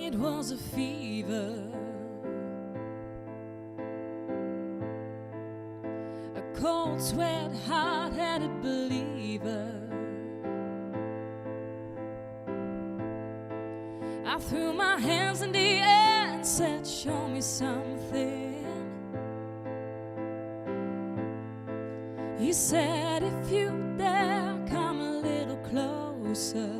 it was a fever, a cold sweat, hard-headed believer. I threw my hands in the air and said, show me something. He said, if you dare, come a little closer.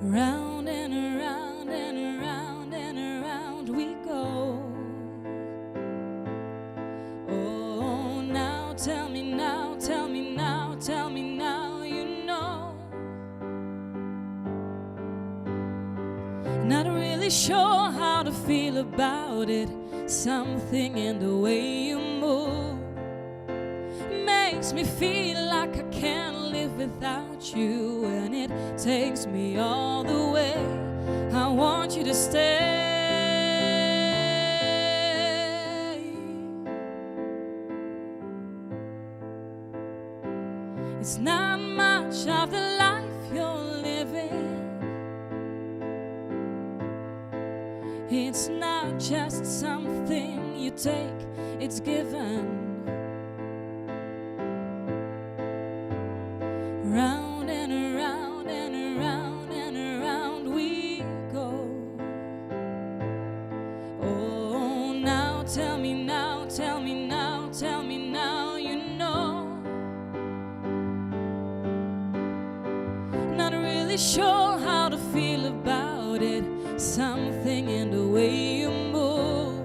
Round and around and around and around we go. Oh, now tell me now, tell me now, tell me now, you know. Not really sure how to feel about it. Something in the way you move makes me feel like I can't live without you, and it takes me all the way. I want you to stay. It's not much of the life you're living. It's not just something you take, it's given. Round and around and around and around we go. Oh, now tell me now, tell me now, tell me now, you know. Not really sure how to feel about it. Something in the way you move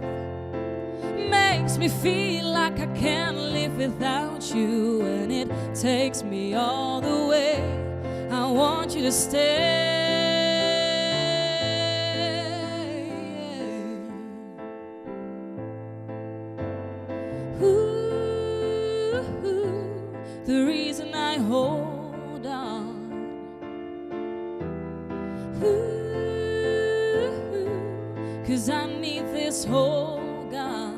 makes me feel like I can't live without you, and it takes me all the way. I want you to stay. Ooh, the reason I hold on. Ooh, 'cause I need this hold on.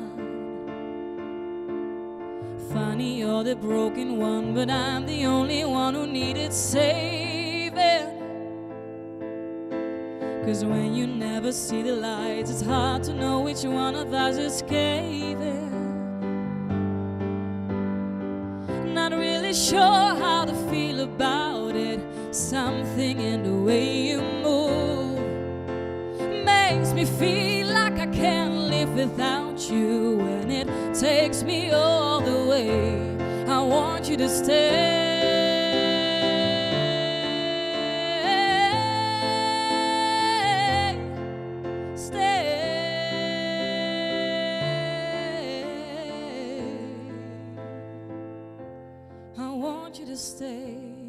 Funny, you're the broken one, but I'm the only one who needed saving. 'Cause when you never see the lights, it's hard to know which one of us is caving. Not really sure how to feel about it. Something in the way you move makes me feel like I can't live without you, and it takes me all the way. I want you to stay. I want you to stay.